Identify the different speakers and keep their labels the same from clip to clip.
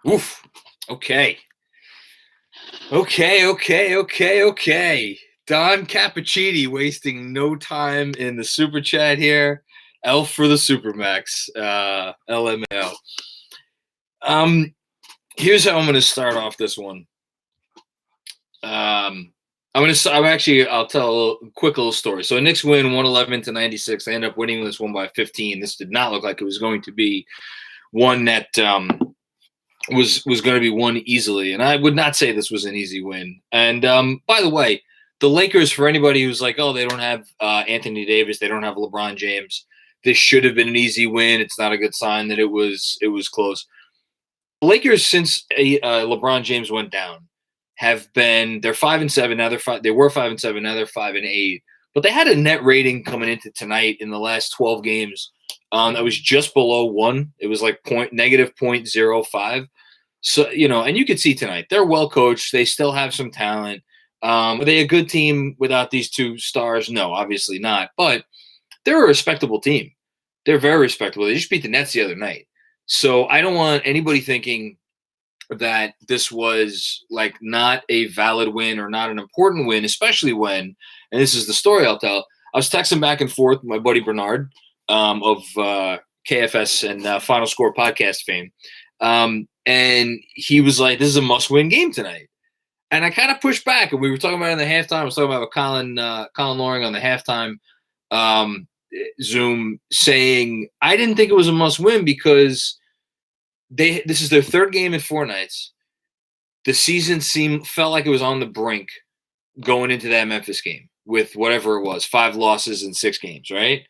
Speaker 1: Oof. Okay. Okay. Don Cappuccini wasting no time in the super chat here. Elf for the Supermax. LMAO. Here's how I'm going to start off this one. I'll tell a quick little story. So, Knicks win 111-96. They end up winning this one by 15. This did not look like it was going to be one that was going to be won easily, and I would not say this was an easy win. And by the way, the Lakers, for anybody who's like, oh, they don't have Anthony Davis, they don't have LeBron James, this should have been an easy win. It's not a good sign that it was close. The Lakers, since LeBron James went down, they're 5-7 now. They were 5-7 now. They're 5-8. But they had a net rating coming into tonight in the last 12 games that was just below 1. It was like negative 0.05. So, and you could see tonight, they're well coached. They still have some talent. Are they a good team without these two stars? No, obviously not. But they're a respectable team. They're very respectable. They just beat the Nets the other night. So I don't want anybody thinking that this was like not a valid win or not an important win, especially when, and this is the story I'll tell, I was texting back and forth with my buddy Bernard of KFS and Final Score podcast fame. And he was like, this is a must-win game tonight. And I kind of pushed back, and we were talking about it in the halftime. I was talking about Colin Loring on the halftime Zoom, saying I didn't think it was a must-win because this is their third game in 4 nights. The season felt like it was on the brink going into that Memphis game with whatever it was, 5 losses in 6 games, right?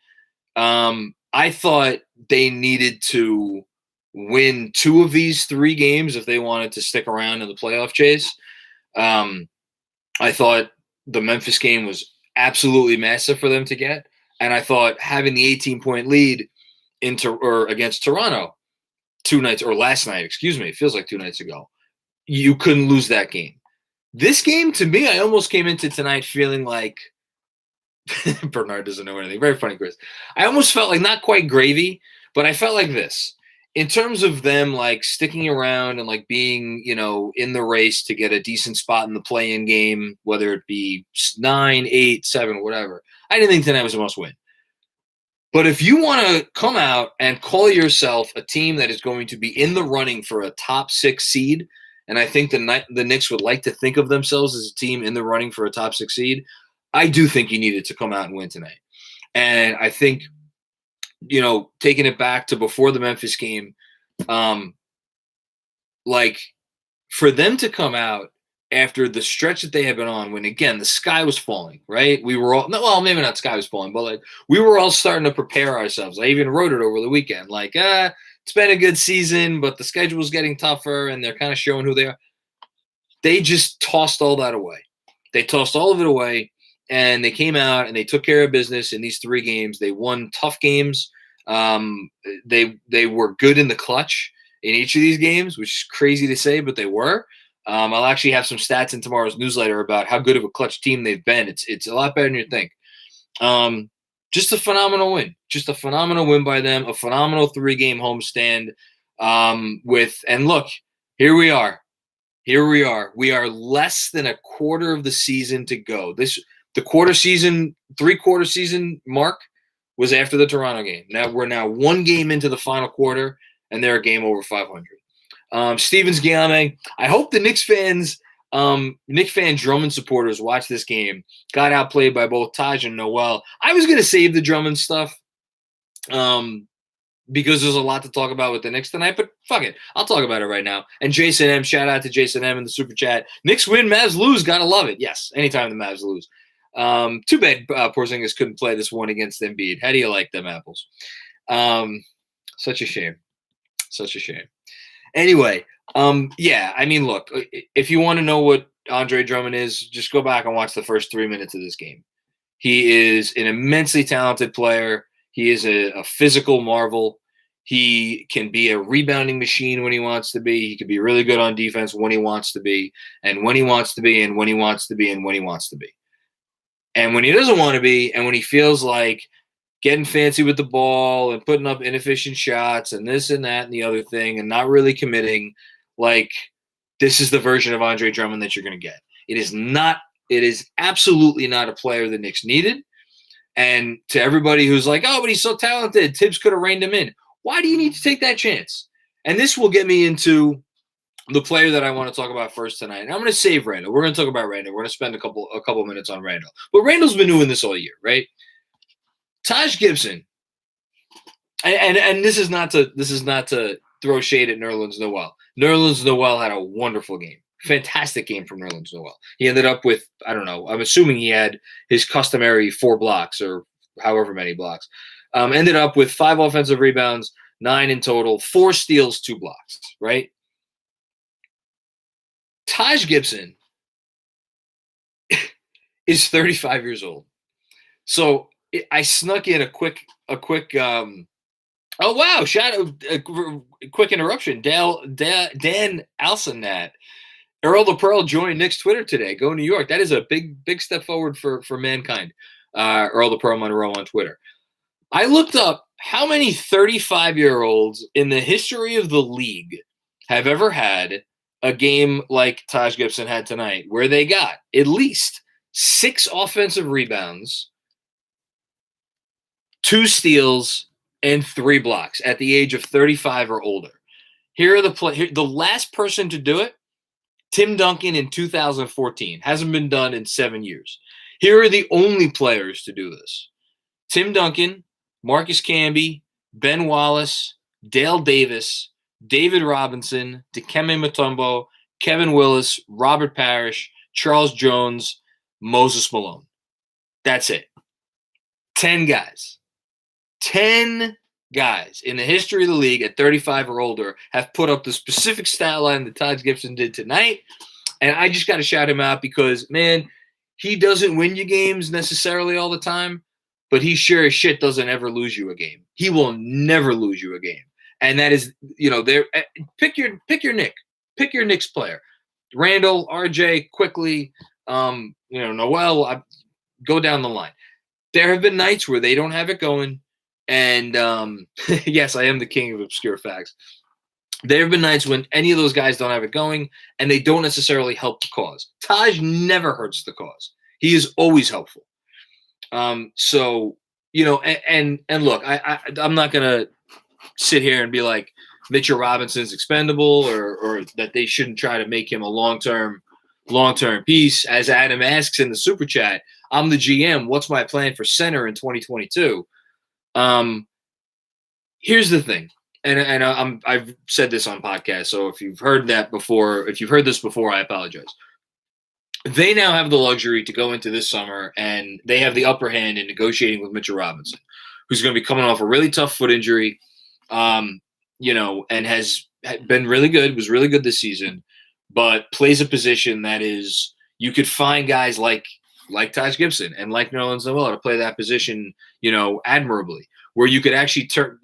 Speaker 1: I thought they needed to win 2 of these 3 games if they wanted to stick around in the playoff chase. I thought the Memphis game was absolutely massive for them to get. And I thought having the 18-point lead against Toronto last night, it feels like 2 nights ago, you couldn't lose that game. This game, to me, I almost came into tonight feeling like Bernard doesn't know anything. Very funny, Chris. I almost felt like not quite gravy, but I felt like this. In terms of them like sticking around and like being, in the race to get a decent spot in the play-in game, whether it be 9, 8, 7, whatever. I didn't think tonight was a must-win. But if you want to come out and call yourself a team that is going to be in the running for a top 6 seed, and I think the Knicks would like to think of themselves as a team in the running for a top 6 seed, I do think you needed to come out and win tonight. And I think, taking it back to before the Memphis game, like for them to come out after the stretch that they had been on, when again the sky was falling, right? We were all maybe not sky was falling, but like we were all starting to prepare ourselves. I even wrote it over the weekend, like it's been a good season, but the schedule's getting tougher, and they're kind of showing who they are. They just tossed all that away. They tossed all of it away, and they came out and they took care of business in these 3 games. They won tough games. They were good in the clutch in each of these games, which is crazy to say, but they were. I'll actually have some stats in tomorrow's newsletter about how good of a clutch team they've been. It's a lot better than you think. Just a phenomenal win. Just a phenomenal win by them. A phenomenal 3-game homestand. And look, here we are. We are less than a quarter of the season to go. The 3-quarter season mark was after the Toronto game. Now we're 1 game into the final quarter, and they're a game over 500. Stevens Guillaume, I hope the Knicks fans, Knicks fan Drummond supporters watch this game. Got outplayed by both Taj and Noel. I was going to save the Drummond stuff because there's a lot to talk about with the Knicks tonight, but fuck it. I'll talk about it right now. And Jason M, shout out to Jason M in the super chat. Knicks win, Mavs lose. Gotta love it. Yes, anytime the Mavs lose. Too bad Porzingis couldn't play this one against Embiid. How do you like them apples? Such a shame. Anyway, I mean, look, if you want to know what Andre Drummond is, just go back and watch the first 3 minutes of this game. He is an immensely talented player. He is a physical marvel. He can be a rebounding machine when he wants to be. He can be really good on defense when he wants to be, and when he wants to be, and when he wants to be, and when he wants to be. And when he doesn't want to be, and when he feels like getting fancy with the ball and putting up inefficient shots and this and that and the other thing and not really committing, like this is the version of Andre Drummond that you're going to get. It is not. It is absolutely not a player the Knicks needed. And to everybody who's like, oh, but he's so talented, Tibbs could have reined him in. Why do you need to take that chance? And this will get me into the player that I want to talk about first tonight. And I'm going to save Randle. We're going to talk about Randle. We're going to spend a couple minutes on Randle. But Randle's been doing this all year, right? Taj Gibson, and this is not to throw shade at Nerlens Noel. Nerlens Noel had a wonderful game. Fantastic game from Nerlens Noel. He ended up with, I don't know, I'm assuming he had his customary 4 blocks or however many blocks. Ended up with 5 offensive rebounds, 9 in total, 4 steals, 2 blocks, right? Taj Gibson is 35 years old. So I snuck in a quick oh wow, quick interruption. Dan Alsonat. Earl the Pearl joined Knicks Twitter today. Go New York. That is a big step forward for mankind. Earl the Pearl Monroe on Twitter. I looked up how many 35-year-olds in the history of the league have ever had a game like Taj Gibson had tonight, where they got at least 6 offensive rebounds, 2 steals, and 3 blocks at the age of 35 or older. Here are the last person to do it. Tim Duncan in 2014. Hasn't been done in 7 years. Here are the only players to do this. Tim Duncan, Marcus Camby, Ben Wallace, Dale Davis, David Robinson, Dikembe Mutombo, Kevin Willis, Robert Parrish, Charles Jones, Moses Malone. That's it. 10 guys. 10 guys in the history of the league at 35 or older have put up the specific stat line that Taj Gibson did tonight. And I just got to shout him out because, man, he doesn't win you games necessarily all the time, but he sure as shit doesn't ever lose you a game. He will never lose you a game. And that is, there. Pick your Knick. Pick your Knicks player. Randle, RJ, quickly, Noel, go down the line. There have been nights where they don't have it going. And yes, I am the king of obscure facts. There have been nights when any of those guys don't have it going, and they don't necessarily help the cause. Taj never hurts the cause. He is always helpful. So, and look, I'm not gonna sit here and be like Mitchell Robinson's expendable or that they shouldn't try to make him a long-term piece. As Adam asks in the super chat, I'm the GM. What's my plan for center in 2022? Here's the thing, and I've said this on podcasts, so if you've heard this before, I apologize. They now have the luxury to go into this summer, and they have the upper hand in negotiating with Mitchell Robinson, who's going to be coming off a really tough foot injury, and has been really good, was really good this season, but plays a position that is, you could find guys like Taj Gibson and like Nerlens Noel to play that position, admirably, where you could actually turn,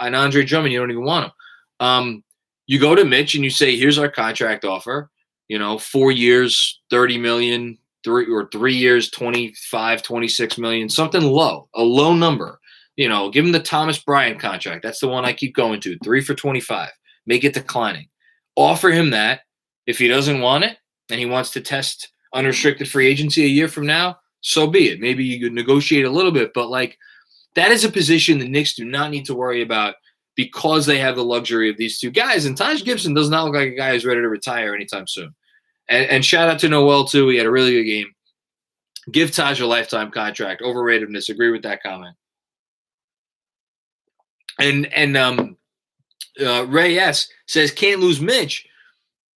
Speaker 1: an Andre Drummond, you don't even want him. You go to Mitch and you say, here's our contract offer, 4 years, $30 million, 3 years, 25, 26 million, something low, a low number, give him the Thomas Bryant contract. That's the one I keep going to, 3 for 25, make it declining. Offer him that. If he doesn't want it and he wants to test unrestricted free agency a year from now, so be it. Maybe you could negotiate a little bit, but that is a position the Knicks do not need to worry about because they have the luxury of these 2 guys. And Taj Gibson does not look like a guy who's ready to retire anytime soon. And shout out to Noel too. He had a really good game. Give Taj a lifetime contract. Overratedness. Agree with that comment. And Ray S says can't lose Mitch.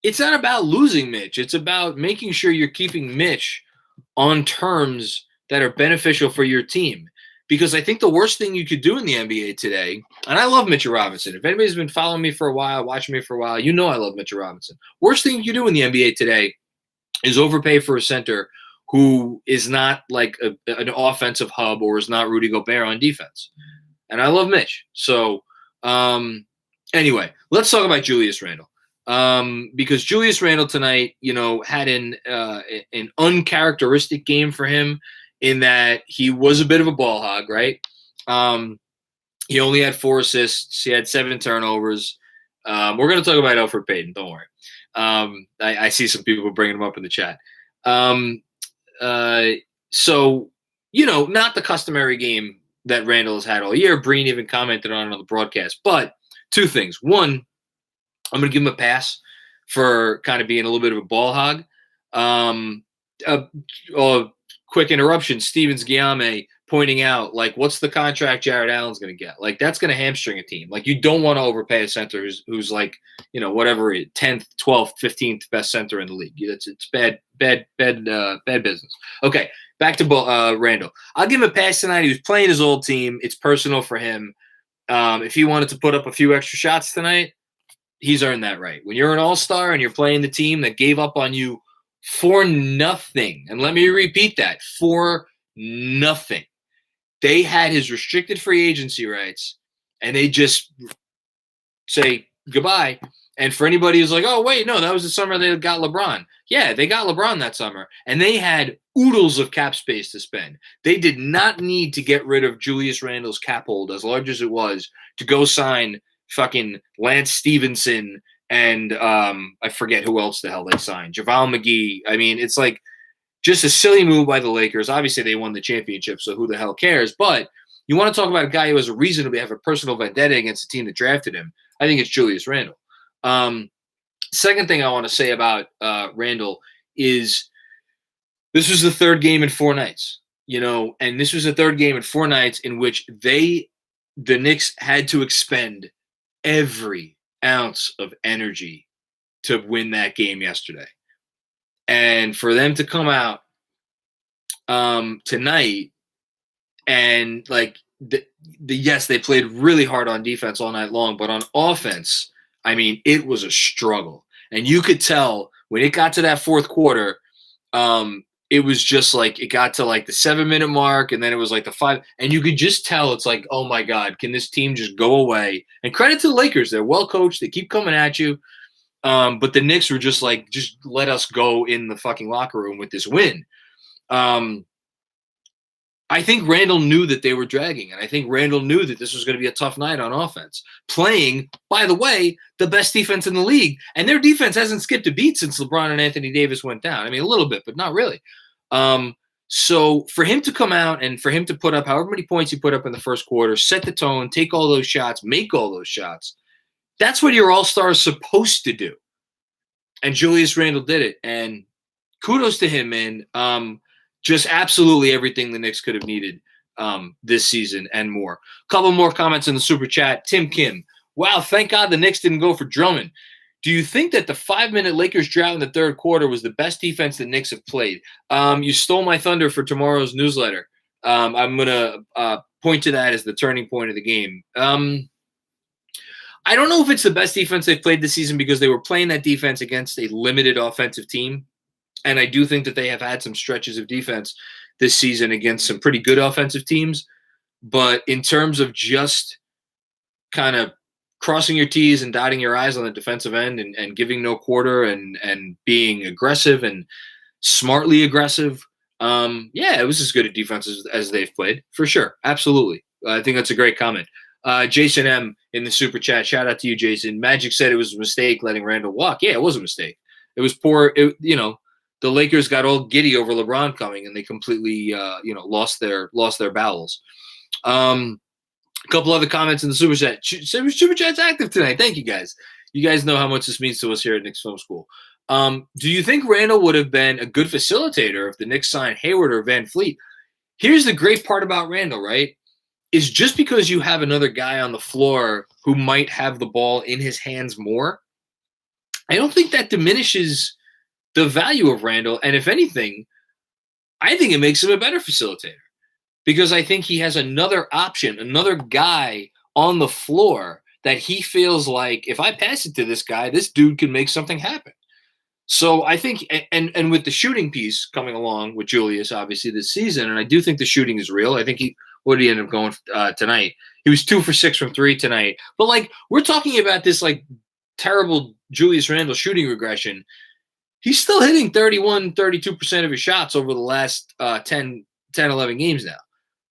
Speaker 1: It's not about losing Mitch. It's about making sure you're keeping Mitch on terms that are beneficial for your team. Because I think the worst thing you could do in the NBA today, and I love Mitchell Robinson. If anybody's been following me for a while, watching me for a while, I love Mitchell Robinson. Worst thing you do in the NBA today is overpay for a center who is not like an offensive hub or is not Rudy Gobert on defense. And I love Mitch. So anyway, let's talk about Julius Randle. Because Julius Randle tonight, had an uncharacteristic game for him in that he was a bit of a ball hog, right? He only had 4 assists. He had 7 turnovers. We're going to talk about Alfred Payton. Don't worry. I see some people bringing him up in the chat. So, not the customary game that Randle has had all year. Breen even commented on the broadcast. But two things. One, I'm going to give him a pass for kind of being a little bit of a ball hog. Quick interruption. Stevens Guillaume pointing out, like, what's the contract Jared Allen's going to get? Like, that's going to hamstring a team. Like, you don't want to overpay a center who's like, whatever, 10th, 12th, 15th best center in the league. It's bad business. Okay, back to Randle. I'll give him a pass tonight. He was playing his old team. It's personal for him. If he wanted to put up a few extra shots tonight, he's earned that right. When you're an all-star and you're playing the team that gave up on you for nothing, and let me repeat that, for nothing. They had his restricted free agency rights, and they just say goodbye. And for anybody who's like, oh, wait, no, that was the summer they got LeBron. Yeah, they got LeBron that summer, and they had oodles of cap space to spend. They did not need to get rid of Julius Randle's cap hold, as large as it was, to go sign fucking Lance Stevenson and I forget who else the hell they signed. JaVale McGee. I mean, it's like just a silly move by the Lakers. Obviously, they won the championship, so who the hell cares? But you want to talk about a guy who has a reason to have a personal vendetta against the team that drafted him. I think it's Julius Randle. Second thing I want to say about Randle is this was the third game in 4 nights, and this was the third game in 4 nights in which the Knicks had to expend every ounce of energy to win that game yesterday. And for them to come out tonight and yes, they played really hard on defense all night long, but on offense, I mean, it was a struggle. And you could tell when it got to that fourth quarter, it was just like it got to like the 7-minute mark, and then it was like the 5, and you could just tell it's like, oh my God, can this team just go away? And credit to the Lakers, they're well coached, they keep coming at you. But the Knicks were just like, just let us go in the fucking locker room with this win. I think Randle knew that they were dragging, and I think Randle knew that this was going to be a tough night on offense. Playing, by the way, the best defense in the league, and their defense hasn't skipped a beat since LeBron and Anthony Davis went down. I mean, a little bit, but not really. So for him to come out and for him to put up however many points he put up in the first quarter, set the tone, take all those shots, make all those shots, that's what your all-star is supposed to do. And Julius Randle did it, and kudos to him, man. Just absolutely everything the Knicks could have needed this season and more. A couple more comments in the super chat. Tim Kim. Wow, thank God the Knicks didn't go for Drummond. Do you think that the 5-minute Lakers drought in the third quarter was the best defense the Knicks have played? You stole my thunder for tomorrow's newsletter. I'm going to point to that as the turning point of the game. I don't know if it's the best defense they've played this season because they were playing that defense against a limited offensive team. And I do think that they have had some stretches of defense this season against some pretty good offensive teams. But in terms of just kind of crossing your T's and dotting your I's on the defensive end and giving no quarter and being aggressive and smartly aggressive, it was as good a defense as they've played, for sure. Absolutely. I think that's a great comment. Jason M. in the super chat. Shout out to you, Jason. Magic said it was a mistake letting Randle walk. Yeah, it was a mistake. It was poor. The Lakers got all giddy over LeBron coming, and they completely, lost their bowels. A couple other comments in the super chat. Super chat's active tonight. Thank you guys. You guys know how much this means to us here at Knicks Film School. Do you think Randle would have been a good facilitator if the Knicks signed Hayward or Van Fleet? Here's the great part about Randle, right? Is just because you have another guy on the floor who might have the ball in his hands more, I don't think that diminishes the value of Randle. And if anything, I think it makes him a better facilitator because I think he has another option, another guy on the floor that he feels like if I pass it to this guy, this dude can make something happen. So I think, and with the shooting piece coming along with Julius, obviously this season, and I do think the shooting is real. I think what did he end up going tonight? He was 2 for 6 from 3 tonight. But we're talking about this terrible Julius Randle shooting regression. He's still hitting 31, 32% of his shots over the last 10, 11 games now.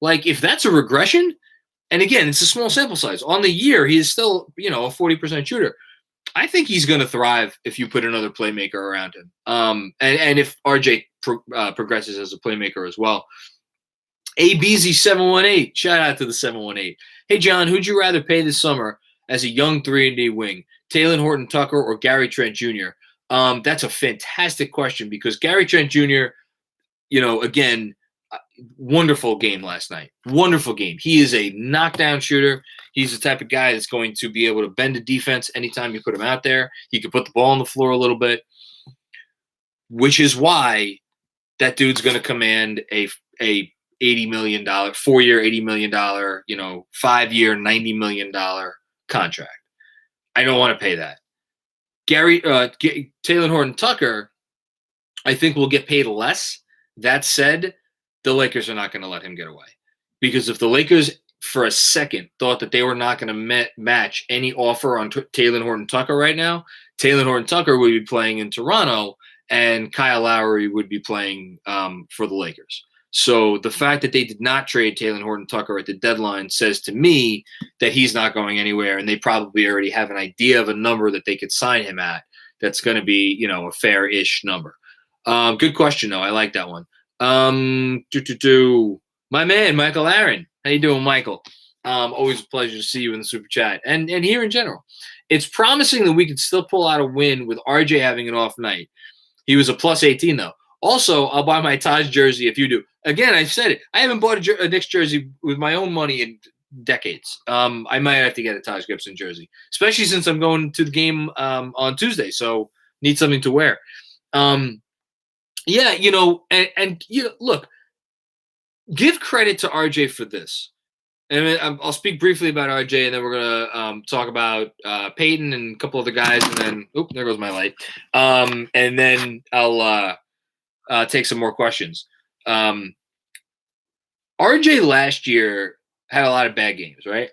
Speaker 1: If that's a regression, and again, it's a small sample size. On the year, he is still, a 40% shooter. I think he's going to thrive if you put another playmaker around him. And if RJ progresses as a playmaker as well. ABZ718, shout out to the 718. Hey, John, who'd you rather pay this summer as a young 3-and-D wing, Taylor Horton-Tucker or Gary Trent Jr.? That's a fantastic question because Gary Trent Jr., again, wonderful game last night. Wonderful game. He is a knockdown shooter. He's the type of guy that's going to be able to bend a defense anytime you put him out there. He can put the ball on the floor a little bit, which is why that dude's going to command a $80 million, 4-year, $80 million, 5-year, $90 million contract. I don't want to pay that. Taylor Horton-Tucker, I think will get paid less. That said, the Lakers are not going to let him get away. Because if the Lakers, for a second, thought that they were not going to match any offer on Taylor Horton-Tucker right now, Taylor Horton-Tucker would be playing in Toronto, and Kyle Lowry would be playing for the Lakers. So the fact that they did not trade Taylor Horton-Tucker at the deadline says to me that he's not going anywhere, and they probably already have an idea of a number that they could sign him at that's going to be, a fair-ish number. Good question, though. I like that one. My man, Michael Aaron. How you doing, Michael? Always a pleasure to see you in the Super Chat. And here in general. It's promising that we could still pull out a win with RJ having an off night. He was a plus 18, though. Also, I'll buy my Taj jersey if you do. Again, I've said it. I haven't bought a Knicks jersey with my own money in decades. I might have to get a Taj Gibson jersey, especially since I'm going to the game on Tuesday, so need something to wear. Look, give credit to RJ for this. And I'll speak briefly about RJ, and then we're going to talk about Payton and a couple other guys, and then there goes my light. And then I'll take some more questions. RJ last year had a lot of bad games, right?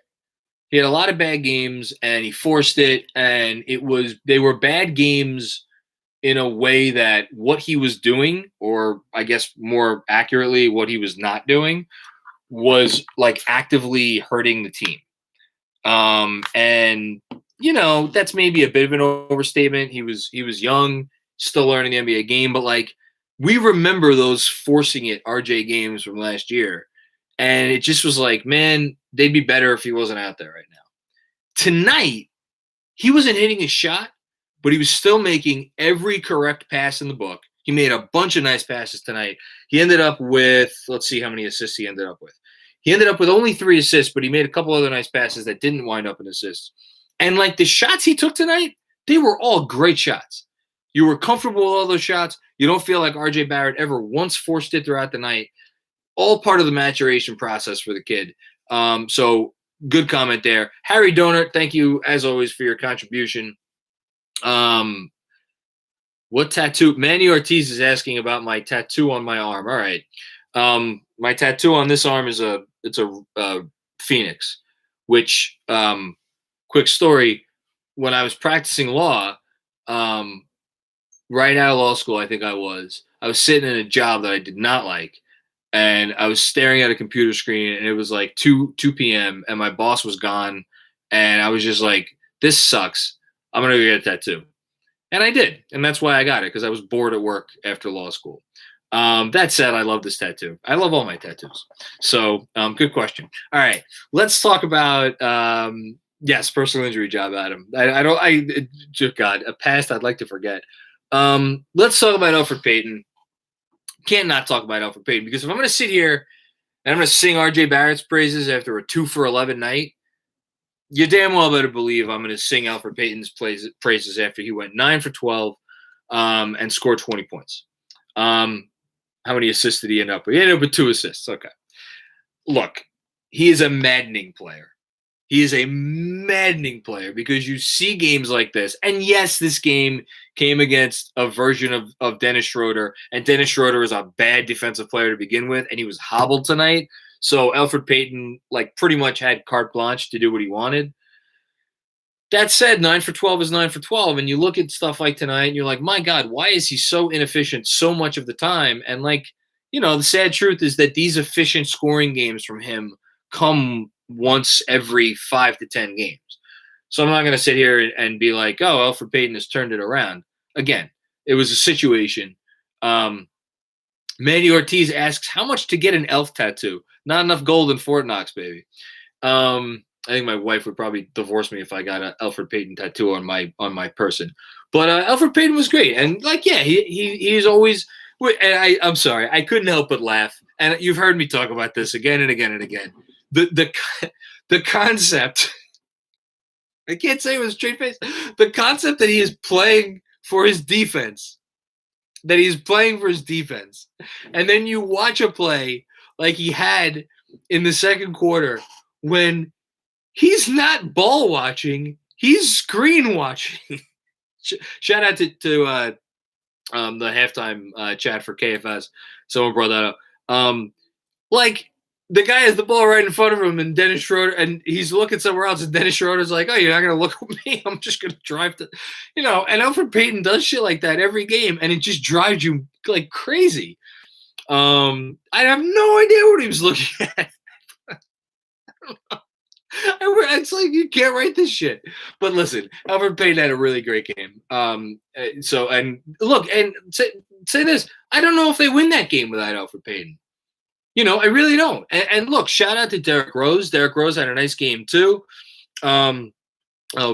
Speaker 1: He had a lot of bad games, and he forced it, and they were bad games in a way that what he was doing, or I guess more accurately, what he was not doing, was like actively hurting the team. And that's maybe a bit of an overstatement. He was young, still learning the NBA game, but like we remember those forcing it RJ games from last year. And it just was like, man, they'd be better if he wasn't out there right now. Tonight, he wasn't hitting his shot, but he was still making every correct pass in the book. He made a bunch of nice passes tonight. He ended up with, let's see how many assists he ended up with. He ended up with only 3 assists, but he made a couple other nice passes that didn't wind up in assists. And like the shots he took tonight, they were all great shots. You were comfortable with all those shots. You don't feel like RJ Barrett ever once forced it throughout the night. All part of the maturation process for the kid. So good comment there. Harry Donut, thank you as always for your contribution. What tattoo? Manny Ortiz is asking about my tattoo on my arm. All right. My tattoo on this arm is a phoenix, which, quick story, when I was practicing law, right out of law school, I think I was sitting in a job that I did not like. And I was staring at a computer screen, and it was like 2 p.m., and my boss was gone. And I was just like, this sucks. I'm going to go get a tattoo. And I did. And that's why I got it, because I was bored at work after law school. That said, I love this tattoo. I love all my tattoos. So good question. All right. Let's talk about, yes, personal injury job, Adam. God, a past I'd like to forget. Let's talk about Alfred Payton. Can't not talk about Alfred Payton, because if I'm going to sit here and I'm going to sing RJ Barrett's praises after a 2 for 11 night, you damn well better believe I'm going to sing Alfred Payton's praises after he went 9 for 12 and scored 20 points. How many assists did he end up with? He ended up with 2 assists. Okay. Look, he is a maddening player. He is a maddening player because you see games like this. And yes, this game came against a version of Dennis Schroeder. And Dennis Schroeder is a bad defensive player to begin with. And he was hobbled tonight. So Alfred Payton pretty much had carte blanche to do what he wanted. That said, 9 for 12 is 9 for 12. And you look at stuff like tonight and you're like, my God, why is he so inefficient so much of the time? And the sad truth is that these efficient scoring games from him come once every 5 to 10 games. So I'm not going to sit here and be like, oh, Alfred Payton has turned it around. Again, it was a situation. Manny Ortiz asks, how much to get an elf tattoo? Not enough gold in Fort Knox, baby. I think my wife would probably divorce me if I got an Alfred Payton tattoo on my person. But Alfred Payton was great, and he's always. And I'm sorry, I couldn't help but laugh. And you've heard me talk about this again and again and again. The concept. I can't say it with a straight face. The concept that he is playing for his defense. That he's playing for his defense. And then you watch a play like he had in the second quarter when he's not ball watching, he's screen watching. Shout out to the halftime chat for KFS. Someone brought that up. Like, the guy has the ball right in front of him, and Dennis Schroeder, and he's looking somewhere else, and Dennis Schroeder's like, oh, you're not going to look at me? I'm just going to drive to, and Alfred Payton does shit like that every game, and it just drives you like crazy. I have no idea what he was looking at. I don't know. It's like, you can't write this shit. But listen, Alfred Payton had a really great game. So, and look, and say this, I don't know if they win that game without Alfred Payton. I really don't. And look, shout out to Derrick Rose. Derrick Rose had a nice game too. Oh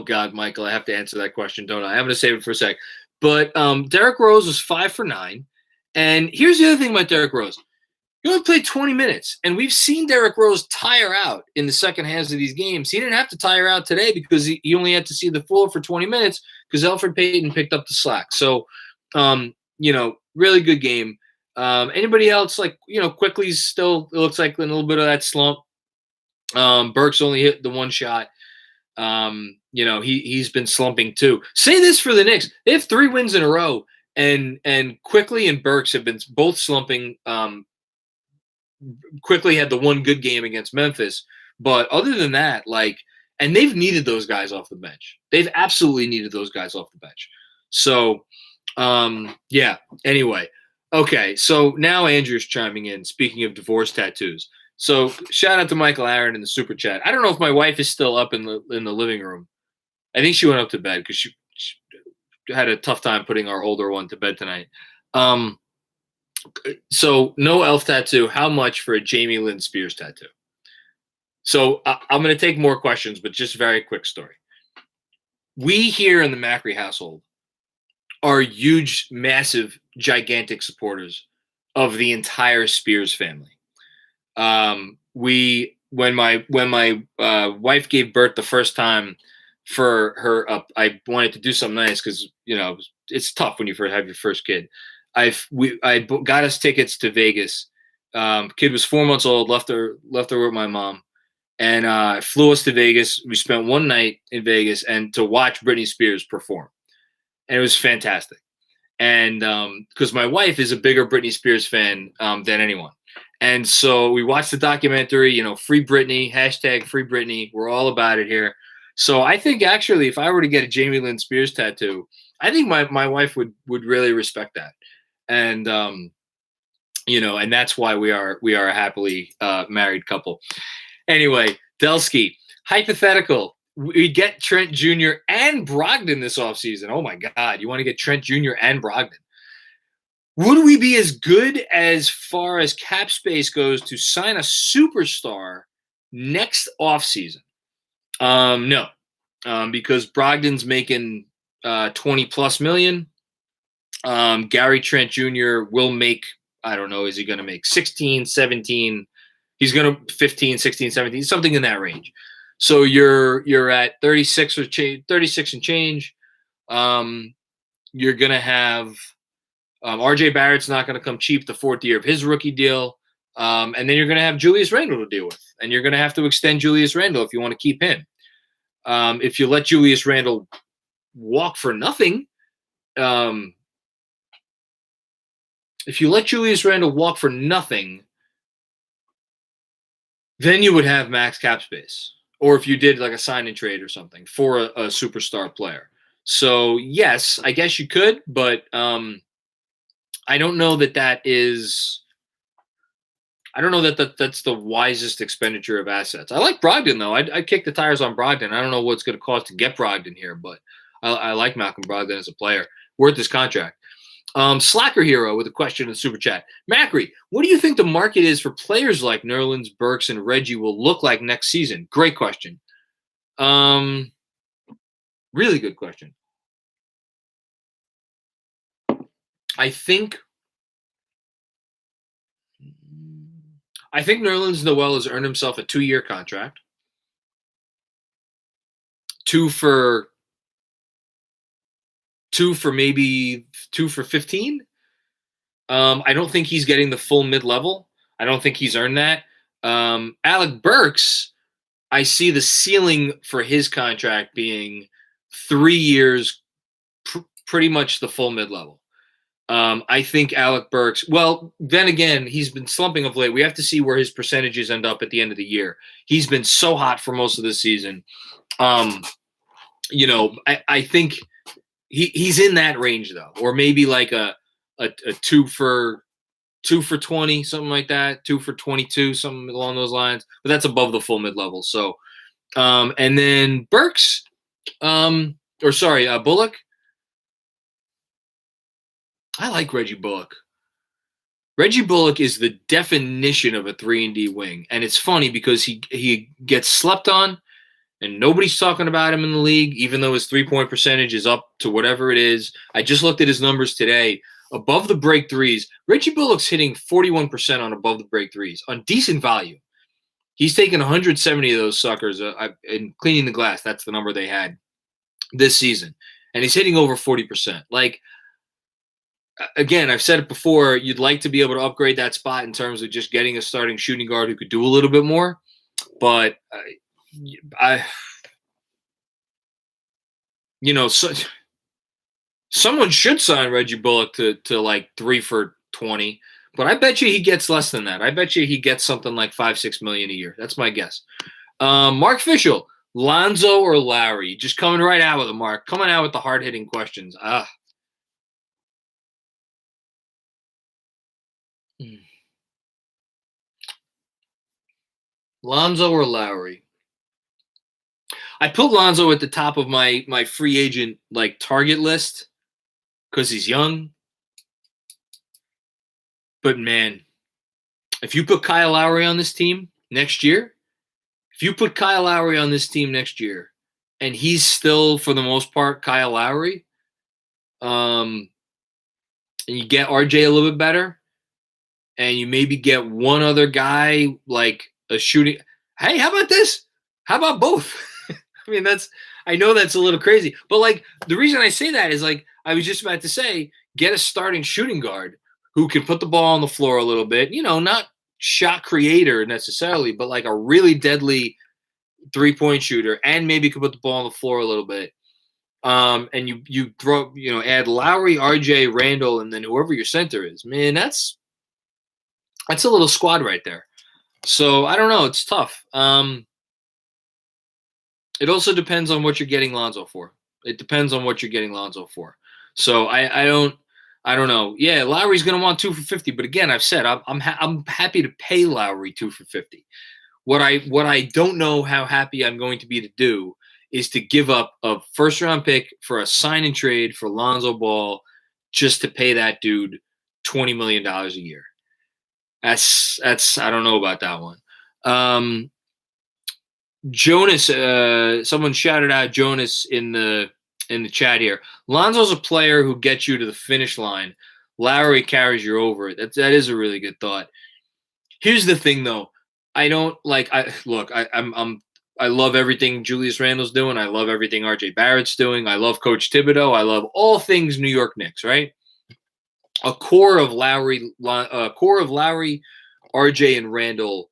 Speaker 1: God, Michael, I have to answer that question, don't I? I'm going to save it for a sec. But Derrick Rose was 5 for 9. And here's the other thing about Derrick Rose. He only played 20 minutes, and we've seen Derrick Rose tire out in the second halves of these games. He didn't have to tire out today because he only had to see the floor for 20 minutes because Alfred Payton picked up the slack. So, really good game. Anybody else, Quickly's still, it looks like, in a little bit of that slump. Burks only hit the one shot. He's been slumping too. Say this for the Knicks. They have 3 wins in a row, and Quickly and Burks have been both slumping. Quickly had the one good game against Memphis, but other than that, and they've needed those guys off the bench. They've absolutely needed those guys off the bench. So, anyway. Okay, so now Andrew's chiming in, speaking of divorce tattoos. So shout out to Michael Aaron in the super chat. I don't know if my wife is still up in the living room. I think she went up to bed because she had a tough time putting our older one to bed tonight. So no elf tattoo. How much for a Jamie Lynn Spears tattoo? So I'm going to take more questions, but just a very quick story. We here in the Macri household are huge, massive, gigantic supporters of the entire Spears family. When my wife gave birth the first time for her, I wanted to do something nice because it's tough when you first have your first kid. I got us tickets to Vegas. Kid was 4 months old. Left her with my mom, and flew us to Vegas. We spent one night in Vegas and to watch Britney Spears perform. And it was fantastic. And because my wife is a bigger Britney Spears fan than anyone. And so we watched the documentary, Free Britney, # Free Britney. We're all about it here. So I think actually if I were to get a Jamie Lynn Spears tattoo, I think my wife would really respect that. And, and that's why we are a happily married couple. Anyway, Delsky, hypothetical. We get Trent Jr. and Brogdon this offseason. Oh, my God. You want to get Trent Jr. and Brogdon. Would we be as good as far as cap space goes to sign a superstar next offseason? No, because Brogdon's making $20+ million. Gary Trent Jr. will make, I don't know, is he going to make 16, 17? He's going to 15, 16, 17, something in that range. So you're at 36 and change. You're going to have RJ Barrett's not going to come cheap the 4th year of his rookie deal. And then you're going to have Julius Randle to deal with. And you're going to have to extend Julius Randle if you want to keep him. If you let Julius Randle walk for nothing, then you would have max cap space. Or if you did like a sign and trade or something for a superstar player. So yes, I guess you could, but I don't know that is I don't know that's the wisest expenditure of assets. I like Brogdon though. I'd kick the tires on Brogdon. I don't know what's going to cost to get Brogdon here, but I like Malcolm Brogdon as a player. Worth his contract. Slacker Hero with a question in the super chat. Macri, what do you think the market is for players like Nerlens, Burks, and Reggie will look like next season? Great question. Really good question. I think Nerlens Noel has earned himself a 2-year contract. 2 for 15. I don't think he's getting the full mid-level. I don't think he's earned that. Alec Burks, I see the ceiling for his contract being 3 years, pretty much the full mid-level. I think Alec Burks, well, then again, he's been slumping of late. We have to see where his percentages end up at the end of the year. He's been so hot for most of the season. I think he's in that range though, or maybe like a 2 for 20, something like that, 2 for 22, something along those lines. But that's above the full mid level. So, and then Burks, Bullock. I like Reggie Bullock. Reggie Bullock is the definition of a 3-and-D wing, and it's funny because he gets slept on. And nobody's talking about him in the league, even though his 3-point percentage is up to whatever it is. I just looked at his numbers today. Above the break threes, Reggie Bullock's hitting 41% on above the break threes on decent value. He's taken 170 of those suckers and cleaning the glass. That's the number they had this season. And he's hitting over 40%. Like, again, I've said it before, you'd like to be able to upgrade that spot in terms of just getting a starting shooting guard who could do a little bit more. But someone should sign Reggie Bullock to like 3 for 20, but I bet you he gets less than that. I bet you he gets something like $5-6 million a year. That's my guess. Mark Fischel, Lonzo or Lowry? Just coming right out with it, Mark. Coming out with the hard hitting questions. Lonzo or Lowry? I put Lonzo at the top of my free agent like target list because he's young. But man, if you put Kyle Lowry on this team next year, and he's still for the most part Kyle Lowry, and you get RJ a little bit better, and you maybe get one other guy like a shooting. Hey, how about this? How about both? I mean, I know that's a little crazy, but like the reason I say that is like I was just about to say, get a starting shooting guard who can put the ball on the floor a little bit, not shot creator necessarily, but like a really deadly 3-point shooter and maybe could put the ball on the floor a little bit. And you throw, add Lowry, RJ, Randle, and then whoever your center is, man, that's a little squad right there. So I don't know. It's tough. It also depends on what you're getting Lonzo for. So I don't know. Yeah, Lowry's going to want 2 for 50, but again, I've said I'm happy to pay Lowry 2 for 50. What I don't know how happy I'm going to be to do is to give up a first-round pick for a sign and trade for Lonzo Ball just to pay that dude $20 million a year. That's I don't know about that one. Jonas, someone shouted out Jonas in the chat here. Lonzo's a player who gets you to the finish line. Lowry carries you over it. That is a really good thought. Here's the thing, though. I don't like. I love everything Julius Randle's doing. I love everything RJ Barrett's doing. I love Coach Thibodeau. I love all things New York Knicks. Right. A core of Lowry, RJ, and Randle.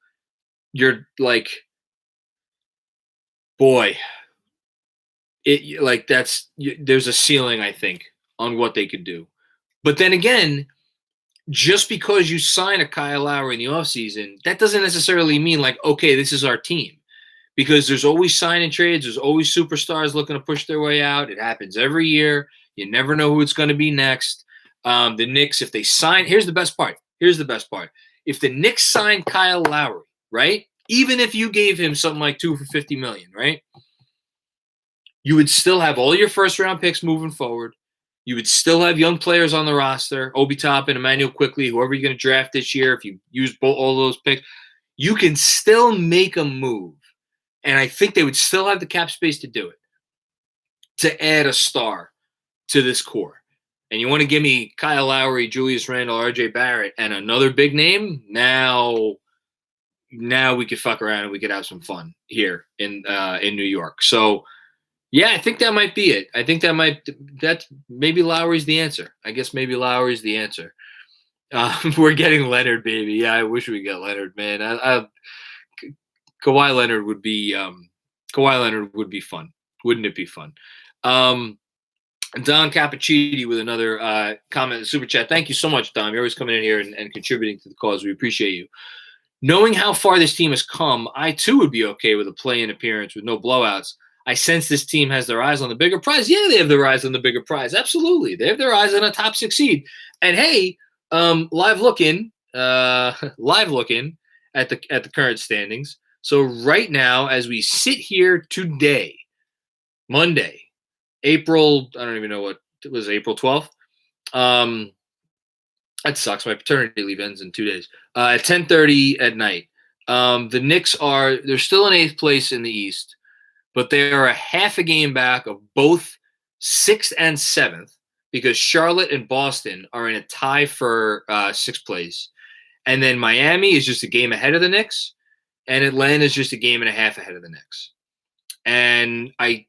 Speaker 1: You're like, boy. There's a ceiling, I think, on what they could do. But then again, just because you sign a Kyle Lowry in the offseason, that doesn't necessarily mean like, okay, this is our team. Because there's always sign and trades. There's always superstars looking to push their way out. It happens every year. You never know who it's going to be next. The Knicks, if they sign, here's the best part. if the Knicks signed Kyle Lowry, right? Even if you gave him something like 2 for $50 million, right? You would still have all your first-round picks moving forward. You would still have young players on the roster, Obi Toppin, Emmanuel Quickly, whoever you're going to draft this year. If you use all those picks, you can still make a move. And I think they would still have the cap space to do it, to add a star to this core. And you want to give me Kyle Lowry, Julius Randle, RJ Barrett, and another big name? Now we could fuck around and we could have some fun here in New York. So, yeah, I think that might be it. I think that's maybe Lowry's the answer. I guess maybe Lowry's the answer. We're getting Leonard, baby. Yeah, I wish we got Leonard, man. Kawhi Leonard would be fun. Wouldn't it be fun? Don Cappuccini with another comment in the super chat. Thank you so much, Don. You're always coming in here and contributing to the cause. We appreciate you. Knowing how far this team has come, I too would be okay with a play-in appearance with no blowouts. I sense this team has their eyes on the bigger prize. Yeah, they have their eyes on the bigger prize. Absolutely. They have their eyes on a top 6 seed. And hey, live looking at the current standings. So right now, as we sit here today, Monday, April 12th. That sucks. My paternity leave ends in 2 days. At 10:30 at night. The Knicks they're still in 8th place in the East, but they are a half a game back of both 6th and 7th because Charlotte and Boston are in a tie for 6th place. And then Miami is just a game ahead of the Knicks, and Atlanta is just a game and a half ahead of the Knicks. And I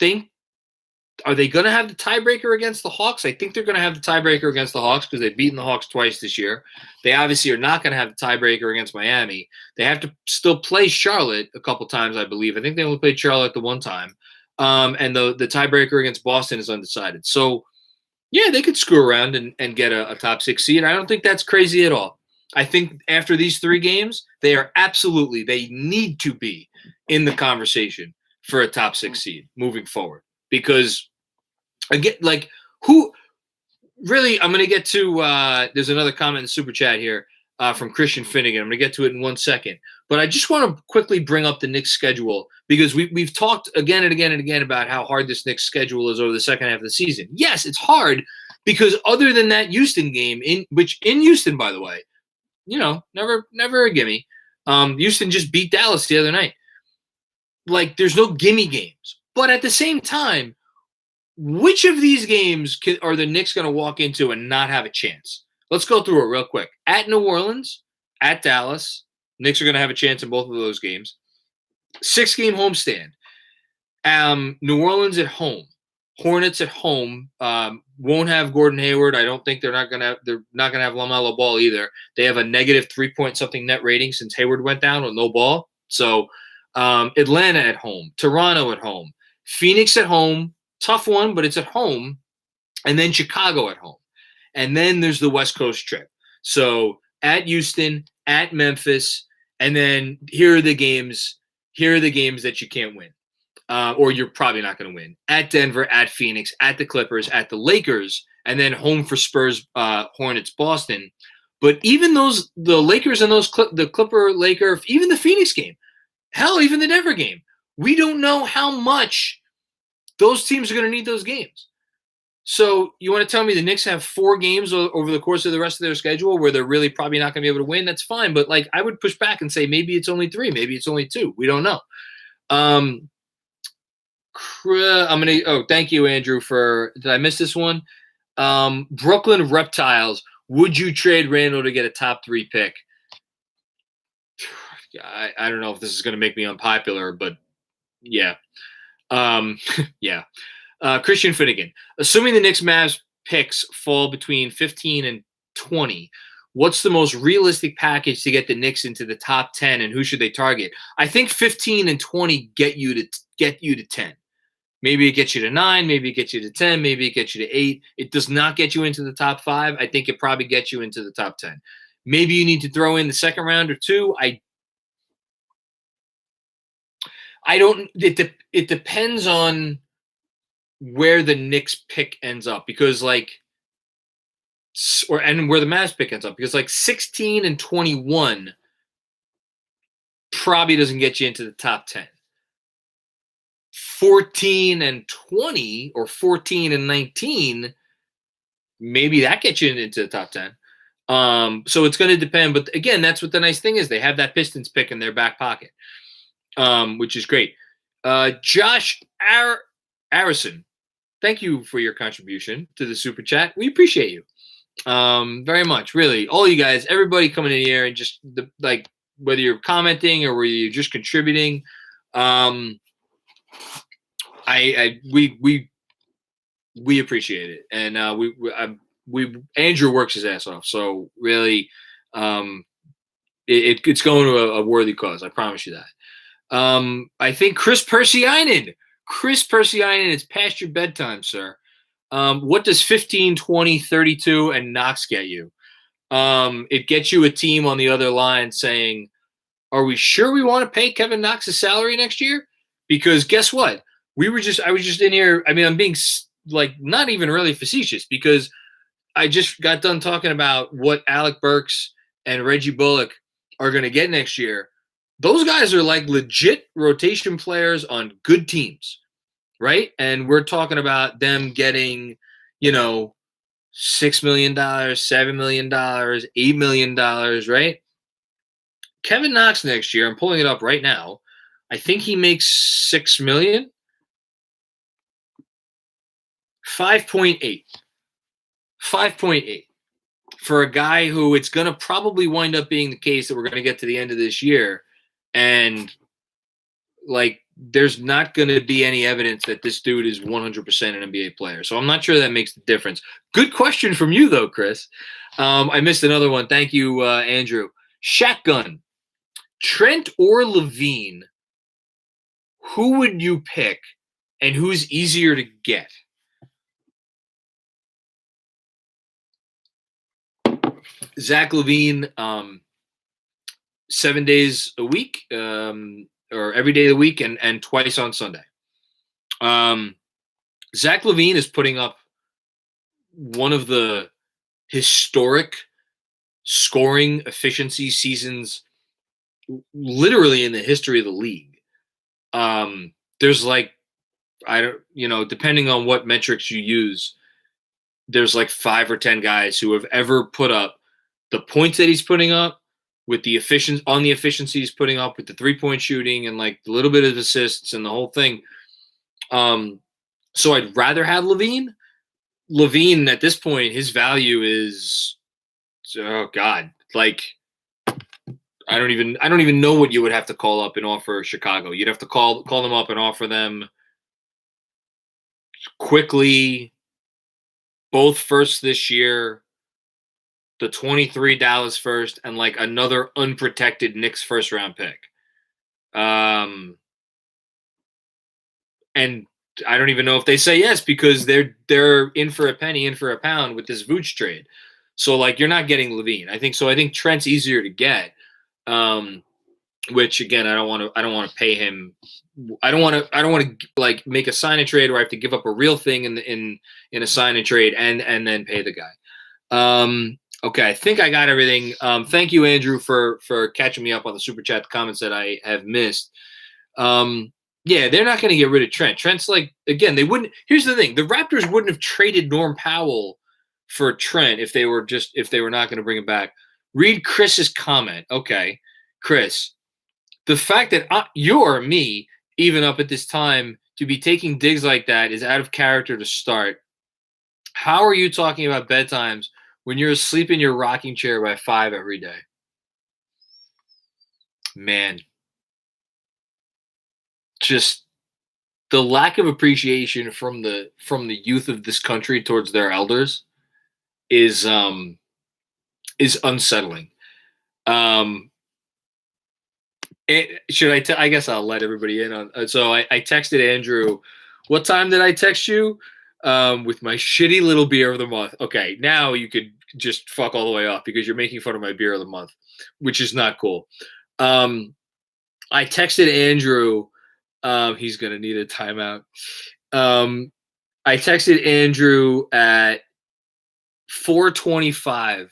Speaker 1: think, are they going to have the tiebreaker against the Hawks? I think they're going to have the tiebreaker against the Hawks because they've beaten the Hawks twice this year. They obviously are not going to have the tiebreaker against Miami. They have to still play Charlotte a couple times, I believe. I think they only played Charlotte the one time. And the tiebreaker against Boston is undecided. So, yeah, they could screw around and get a top 6 seed. I don't think that's crazy at all. I think after these 3 games, they need to be in the conversation for a top 6 seed moving forward. Because, again, like, who really, I'm going to get to, there's another comment in the super chat here from Christian Finnegan. I'm going to get to it in 1 second. But I just want to quickly bring up the Knicks schedule because we've talked again and again and again about how hard this Knicks schedule is over the second half of the season. Yes, it's hard because other than that Houston game, in Houston, by the way, never a gimme. Houston just beat Dallas the other night. Like, there's no gimme games. But at the same time, which of these games are the Knicks going to walk into and not have a chance? Let's go through it real quick. At New Orleans, at Dallas, Knicks are going to have a chance in both of those games. 6-game homestand. New Orleans at home. Hornets at home. Won't have Gordon Hayward. I don't think they're not going to have LaMelo Ball either. They have a negative 3-point-something net rating since Hayward went down with no ball. So Atlanta at home. Toronto at home. Phoenix at home, tough one, but it's at home, and then Chicago at home. And then there's the West Coast trip. So at Houston, at Memphis, and then here are the games that you can't win, or you're probably not going to win. At Denver, at Phoenix, at the Clippers, at the Lakers, and then home for Spurs, Hornets, Boston. But even the Lakers and the Clipper, Laker, even the Phoenix game, hell, even the Denver game, we don't know how much those teams are going to need those games. So you want to tell me the Knicks have 4 games over the course of the rest of their schedule where they're really probably not going to be able to win? That's fine. But, like, I would push back and say maybe it's only 3. Maybe it's only 2. We don't know. Thank you, Andrew, did I miss this one? Brooklyn Reptiles. Would you trade Randle to get a top 3 pick? I don't know if this is going to make me unpopular, but yeah. Yeah. Christian Finnegan. Assuming the Knicks Mavs picks fall between 15 and 20, what's the most realistic package to get the Knicks into the top 10, and who should they target? I think 15 and 20 get you to 10. Maybe it gets you to 9, maybe it gets you to 10, maybe it gets you to 8. It does not get you into the top 5. I think it probably gets you into the top 10. Maybe you need to throw in the second round or 2. It depends on where the Knicks pick ends up because, like, and where the Mavs pick ends up, because like 16 and 21 probably doesn't get you into the top 10. 14 and 20 or 14 and 19, maybe that gets you into the top 10. So it's going to depend. But again, that's what the nice thing is. They have that Pistons pick in their back pocket, which is great. Josh Arison, thank you for your contribution to the Super Chat. We appreciate you very much, really. All you guys, everybody coming in here and just like whether you're commenting or whether you're just contributing. We appreciate it, and Andrew works his ass off. So really, it's going to a worthy cause. I promise you that. I think Chris Persianen, it's past your bedtime, sir. What does 15, 20, 32, and Knox get you? It gets you a team on the other line saying, are we sure we want to pay Kevin Knox's salary next year? Because guess what? I was just in here. I mean, I'm being like not even really facetious, because I just got done talking about what Alec Burks and Reggie Bullock are going to get next year. Those guys are like legit rotation players on good teams, right? And we're talking about them getting, $6 million, $7 million, $8 million, right? Kevin Knox next year, I'm pulling it up right now, I think he makes $6 million. 5.8. 5.8 for a guy who it's going to probably wind up being the case that we're going to get to the end of this year. And like, there's not going to be any evidence that this dude is 100% an NBA player. So I'm not sure that makes the difference. Good question from you though, Chris. I missed another one. Thank you, Andrew. Shotgun. Trent or Levine, who would you pick and who's easier to get? Zach LaVine, 7 days a week, or every day of the week, and twice on Sunday. Zach LaVine is putting up one of the historic scoring efficiency seasons literally in the history of the league. There's like, depending on what metrics you use, there's like 5 or 10 guys who have ever put up the points that he's putting up with the efficiency he's putting up with the 3-point shooting and like a little bit of assists and the whole thing. So I'd rather have Levine. Levine at this point, his value is, oh God, like I don't even know what you would have to call up and offer Chicago. You'd have to call them up and offer them quickly both firsts this year, the 23 Dallas first, and like another unprotected Knicks first round pick. And I don't even know if they say yes, because they're in for a penny, in for a pound with this Vooch trade. So like you're not getting Levine. I think Trent's easier to get. Which again, I don't want to pay him. I don't want to like make a sign and trade where I have to give up a real thing in a sign and trade and then pay the guy. Okay, I think I got everything. Thank you, Andrew, for catching me up on the Super Chat comments that I have missed. Yeah, they're not going to get rid of Trent. Trent's like, again, they wouldn't. Here's the thing: the Raptors wouldn't have traded Norm Powell for Trent if they were not going to bring him back. Read Chris's comment. Okay, Chris, the fact that you're me, even up at this time, to be taking digs like that is out of character to start. How are you talking about bedtimes when you're asleep in your rocking chair by 5 every day? Man, just the lack of appreciation from the youth of this country towards their elders is unsettling. I guess I'll let everybody in on. So I texted Andrew. What time did I text you? With my shitty little beer of the month. Okay, now you could just fuck all the way off because you're making fun of my beer of the month, which is not cool. I texted Andrew. He's gonna need a timeout. I texted Andrew at 4:25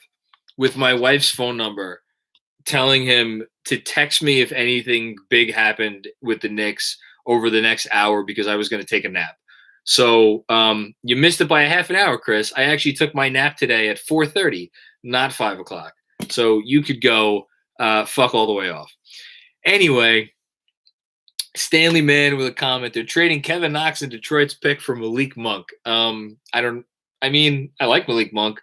Speaker 1: with my wife's phone number, telling him to text me if anything big happened with the Knicks over the next hour because I was going to take a nap. So you missed it by a half an hour, Chris. I actually took my nap today at 4:30, not 5 o'clock. So you could go fuck all the way off. Anyway, Stanley Mann with a comment. They're trading Kevin Knox and Detroit's pick for Malik Monk. I like Malik Monk.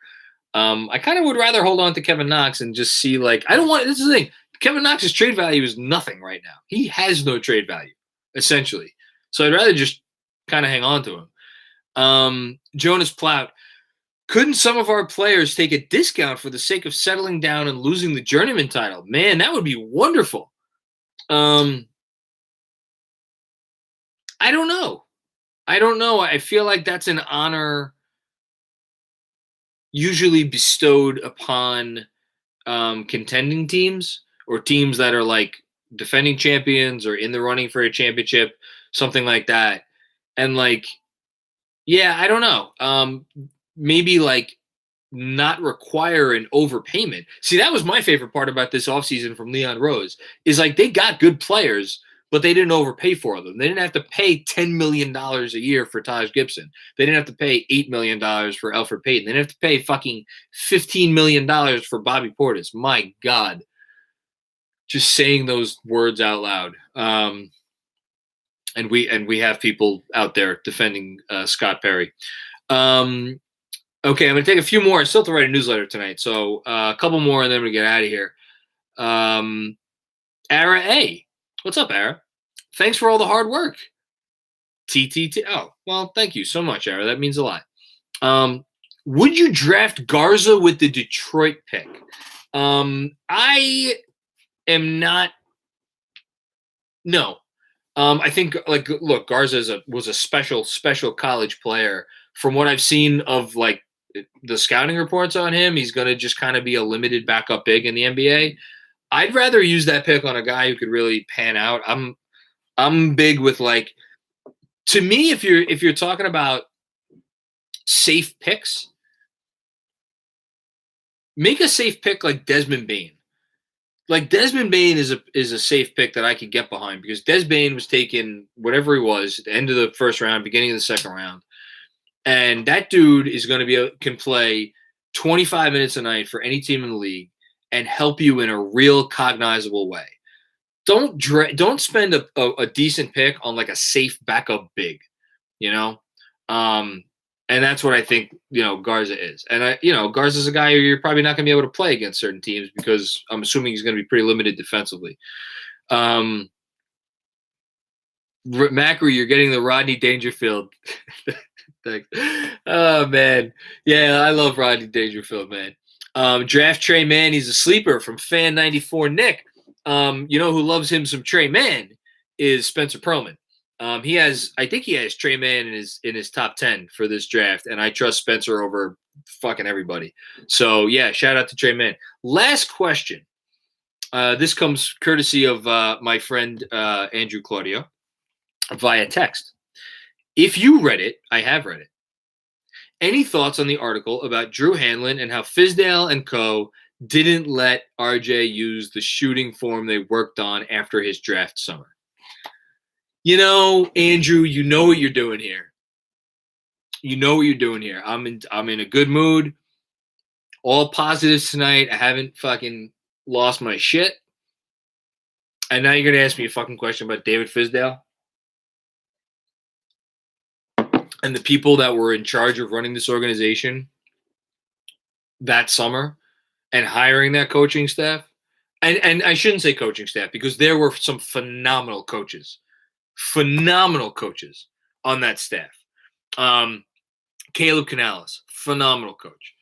Speaker 1: I kind of would rather hold on to Kevin Knox and just see, this is the thing. Kevin Knox's trade value is nothing right now. He has no trade value, essentially. So I'd rather just kind of hang on to him. Jonas Plout. Couldn't some of our players take a discount for the sake of settling down and losing the journeyman title? Man, that would be wonderful. I don't know. I feel like that's an honor usually bestowed upon contending teams or teams that are like defending champions or in the running for a championship, something like that. And I don't know. Maybe not require an overpayment. See, that was my favorite part about this offseason from Leon Rose is they got good players, but they didn't overpay for them. They didn't have to pay $10 million a year for Taj Gibson. They didn't have to pay $8 million for Alfred Payton. They didn't have to pay fucking $15 million for Bobby Portis. My God. Just saying those words out loud. And we have people out there defending Scott Perry. Okay, I'm going to take a few more. I still have to write a newsletter tonight. So a couple more, and then we get out of here. Ara A. What's up, Ara? Thanks for all the hard work. TTT. Oh, well, thank you so much, Ara. That means a lot. Would you draft Garza with the Detroit pick? I am not. No. I think, look, Garza was a special college player. From what I've seen of, the scouting reports on him, he's going to just kind of be a limited backup big in the NBA. I'd rather use that pick on a guy who could really pan out. I'm big with, to me, if you're talking about safe picks, make a safe pick like Desmond Bane. Desmond Bane is a safe pick that I could get behind because Des Bane was taken whatever he was at the end of the first round, beginning of the second round. And that dude is going to can play 25 minutes a night for any team in the league and help you in a real cognizable way. Don't spend a decent pick on a safe backup big, and that's what I think, Garza is. And Garza's a guy who you're probably not going to be able to play against certain teams because I'm assuming he's going to be pretty limited defensively. Macri, you're getting the Rodney Dangerfield. Thanks. Oh, man. Yeah, I love Rodney Dangerfield, man. Draft Trey Mann. He's a sleeper from Fan 94 Nick. Who loves him some Trey Mann is Spencer Perlman. I think he has Trey Mann in his top 10 for this draft, and I trust Spencer over fucking everybody. So, yeah, shout out to Trey Mann. Last question. This comes courtesy of my friend Andrew Claudio via text. If you read it, I have read it. Any thoughts on the article about Drew Hanlon and how Fizdale and co. didn't let RJ use the shooting form they worked on after his draft summer? Andrew, you know what you're doing here. I'm in a good mood. All positives tonight. I haven't fucking lost my shit. And now you're going to ask me a fucking question about David Fizdale? And the people that were in charge of running this organization that summer and hiring that coaching staff. And I shouldn't say coaching staff because there were some phenomenal coaches on that staff. Caleb Canales, phenomenal coach.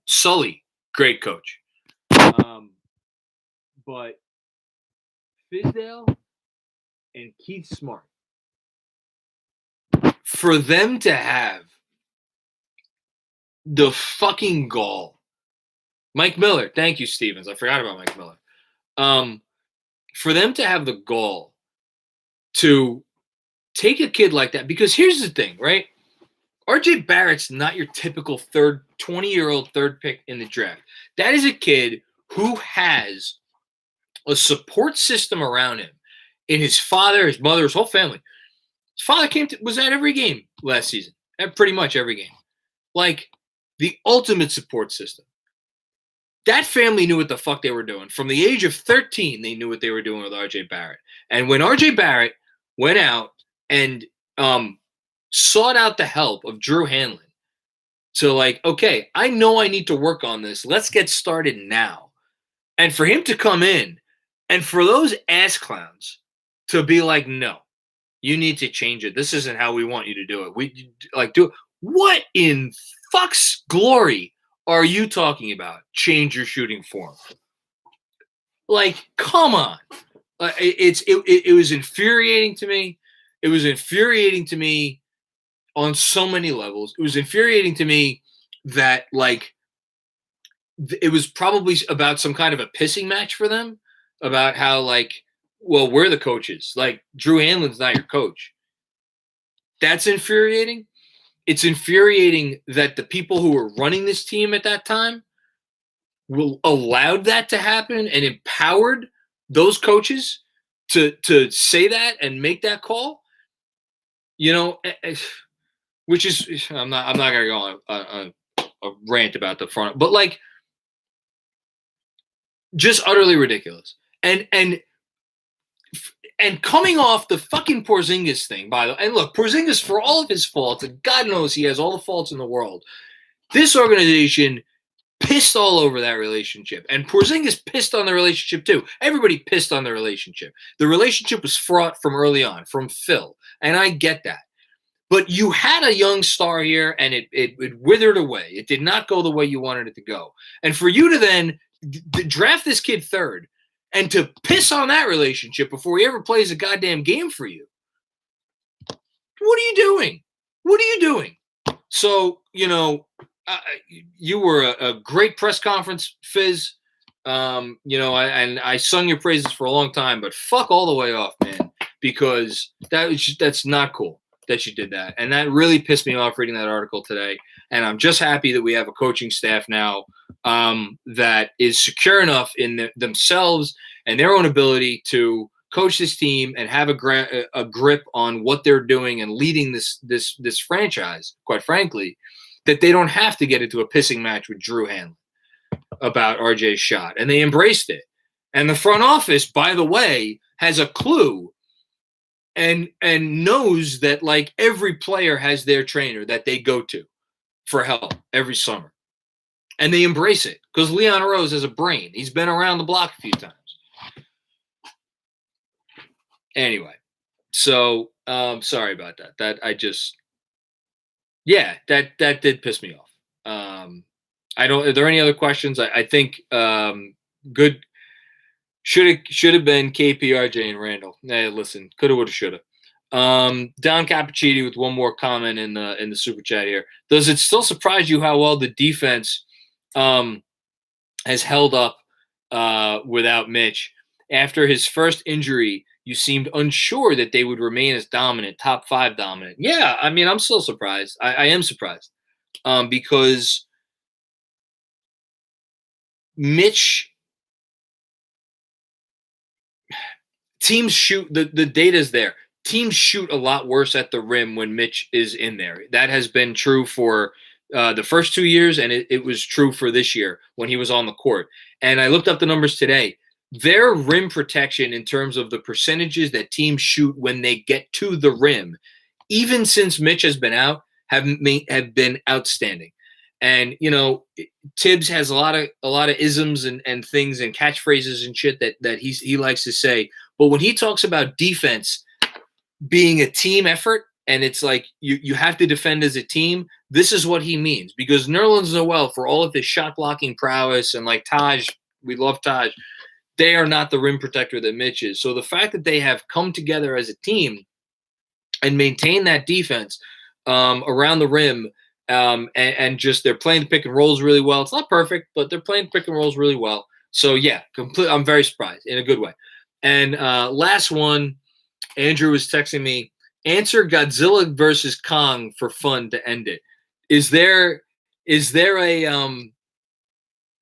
Speaker 1: Sully, great coach. But Fizdale and Keith Smart, for them to have the fucking gall. Mike Miller, thank you, Stevens. I forgot about Mike Miller. For them to have the gall to take a kid like that, because here's the thing, right? RJ Barrett's not your typical 20-year-old third pick in the draft. That is a kid who has a support system around him in his father, his mother, his whole family. His father was at every game last season, at pretty much every game. Like the ultimate support system. That family knew what the fuck they were doing. From the age of 13, they knew what they were doing with RJ Barrett. And when RJ Barrett went out and sought out the help of Drew Hanlon to like, okay, I know I need to work on this. Let's get started now. And for him to come in and for those ass clowns to be like, no, you need to change it. This isn't how we want you to do it. We like do it. What in fuck's glory are you talking about? Change your shooting form. Like, come on. It was infuriating to me. It was infuriating to me on so many levels. It was infuriating to me that, like, it was probably about some kind of a pissing match for them about how, like, well, we're the coaches. Like, Drew Hanlon's not your coach. That's infuriating. It's infuriating that the people who were running this team at that time allowed that to happen and empowered those coaches to say that and make that call. You know, which is I'm not gonna go on a rant about the front, but like just utterly ridiculous. And coming off the fucking Porzingis thing, by the way, and look, Porzingis, for all of his faults, and God knows he has all the faults in the world, this organization pissed all over that relationship. And Porzingis pissed on the relationship too. Everybody pissed on the relationship. The relationship was fraught from early on, from Phil. And I get that. But you had a young star here, and it withered away. It did not go the way you wanted it to go. And for you to then draft this kid third, and to piss on that relationship before he ever plays a goddamn game for you. What are you doing? What are you doing? So, you know, you were a great press conference, Fizz. You know, I sung your praises for a long time, but fuck all the way off, man, because that's not cool that you did that. And that really pissed me off reading that article today. And I'm just happy that we have a coaching staff now that is secure enough in themselves and their own ability to coach this team and have a grip on what they're doing and leading this franchise, quite frankly, that they don't have to get into a pissing match with Drew Hanlon about RJ's shot. And they embraced it. And the front office, by the way, has a clue and knows that, like, every player has their trainer that they go to for help every summer. And they embrace it because Leon Rose has a brain. He's been around the block a few times. Anyway, so sorry about that. That did piss me off. Are there any other questions? I think good should have been KP, RJ, and Randle. Hey, listen, coulda, woulda, shoulda. Don Cappuccini with one more comment in the super chat here. Does it still surprise you how well the defense has held up without Mitch? After his first injury, you seemed unsure that they would remain as dominant, top 5 dominant. Yeah, I mean, I'm still surprised. I am surprised because Mitch teams shoot the data's there. Teams shoot a lot worse at the rim when Mitch is in there. That has been true for the first 2 years, and it was true for this year when he was on the court. And I looked up the numbers today. Their rim protection in terms of the percentages that teams shoot when they get to the rim, even since Mitch has been out, have been outstanding. And, you know, Tibbs has a lot of isms and things and catchphrases and shit that he likes to say. But when he talks about defense being a team effort, and it's like you have to defend as a team, this is what he means. Because Nerlens Noel, for all of his shot blocking prowess, and like Taj, we love Taj, they are not the rim protector that Mitch is. So the fact that they have come together as a team and maintain that defense around the rim, and just they're playing the pick and rolls really well. It's not perfect, but they're playing pick and rolls really well. So yeah, I'm very surprised in a good way. And last one, Andrew was texting me Answer Godzilla versus Kong for fun to end it. Is there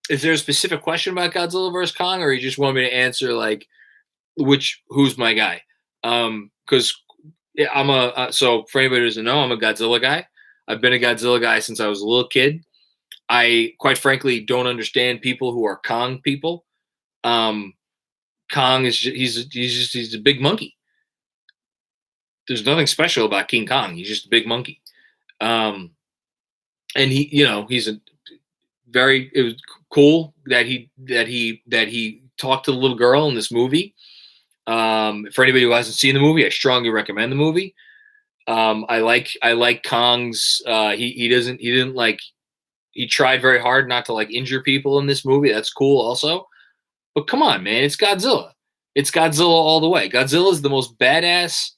Speaker 1: a specific question about Godzilla versus Kong, or you just want me to answer like who's my guy? Because so for anybody who doesn't know, I'm a Godzilla guy. I've been a Godzilla guy since I was a little kid. I quite frankly don't understand people who are Kong people. Kong is he's a big monkey. There's nothing special about King Kong. He's just a big monkey. And he's it was cool that he talked to the little girl in this movie. For anybody who hasn't seen the movie, I strongly recommend the movie. I like Kong's. He tried very hard not to like injure people in this movie. That's cool also. But come on, man, it's Godzilla. It's Godzilla all the way. Godzilla is the most badass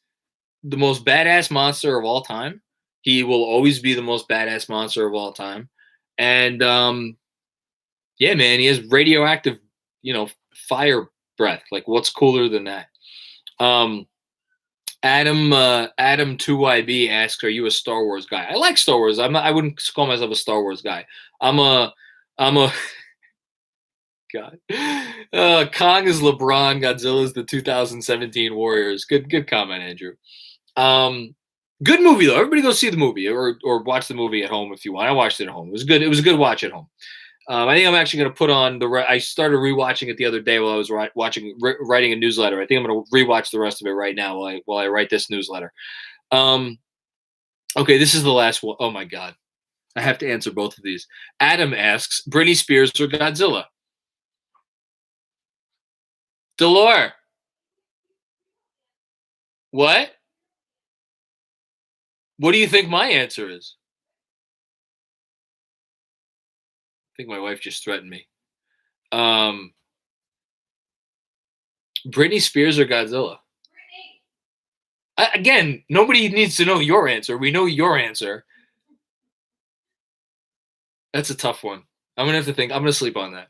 Speaker 1: monster of all time. He will always be the most badass monster of all time. And yeah, man, he has radioactive, fire breath. Like, what's cooler than that? Adam 2YB asks, "Are you a Star Wars guy?" I like Star Wars. I wouldn't call myself a Star Wars guy. I'm a God. Kong is LeBron. Godzilla is the 2017 Warriors. Good comment, Andrew. Good movie though. Everybody go see the movie or watch the movie at home if you want. I watched it at home. It was good. It was a good watch at home. I think I'm actually going to put on I started rewatching it the other day while I was writing a newsletter. I think I'm going to rewatch the rest of it right now while I write this newsletter. Okay, this is the last one. Oh my God, I have to answer both of these. Adam asks, Britney Spears or Godzilla? Delore. What? What do you think my answer is? I think my wife just threatened me. Britney Spears or Godzilla? Again, nobody needs to know your answer. We know your answer. That's a tough one. I'm gonna have to think. I'm gonna sleep on that.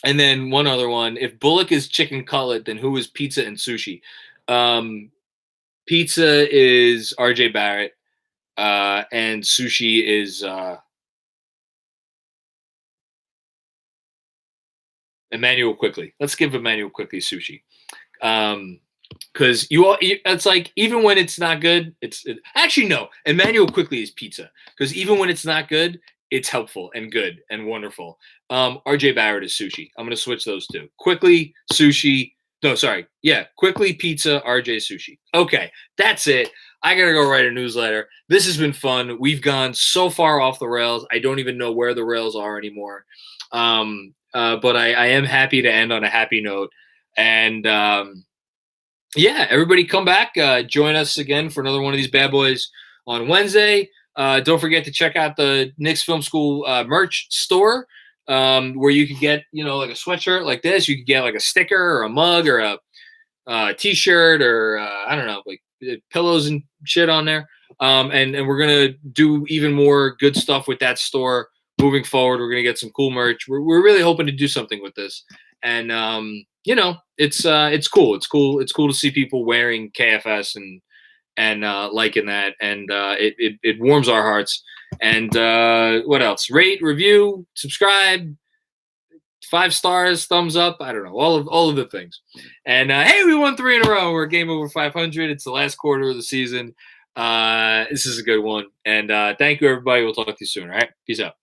Speaker 1: And then one other one. If Bullock is chicken cutlet, then who is pizza and sushi? Pizza is RJ Barrett, and sushi is Emmanuel Quickly. Let's give Emmanuel Quickly sushi. Because it's like even when it's not good, actually no. Emmanuel Quickly is pizza because even when it's not good, it's helpful and good and wonderful. RJ Barrett is sushi. I'm gonna switch those two. Quickly sushi. No, sorry. Yeah, Quickly pizza. RJ sushi. Okay, that's it. I gotta go write a newsletter. This has been fun. We've gone so far off the rails. I don't even know where the rails are anymore. But I am happy to end on a happy note. And yeah, everybody come back. Join us again for another one of these bad boys on Wednesday. Don't forget to check out the Knicks Film School merch store where you can get, like a sweatshirt like this. You can get like a sticker or a mug or a t-shirt or I don't know, like pillows and shit on there. And we're going to do even more good stuff with that store moving forward. We're going to get some cool merch. We're really hoping to do something with this. And, it's cool. It's cool. It's cool to see people wearing KFS and liking that. And it warms our hearts. And what else? Rate, review, subscribe, 5 stars, thumbs up. I don't know. All of the things. And hey, we won 3 in a row. We're game over 500. It's the last quarter of the season. This is a good one. And thank you, everybody. We'll talk to you soon. All right. Peace out.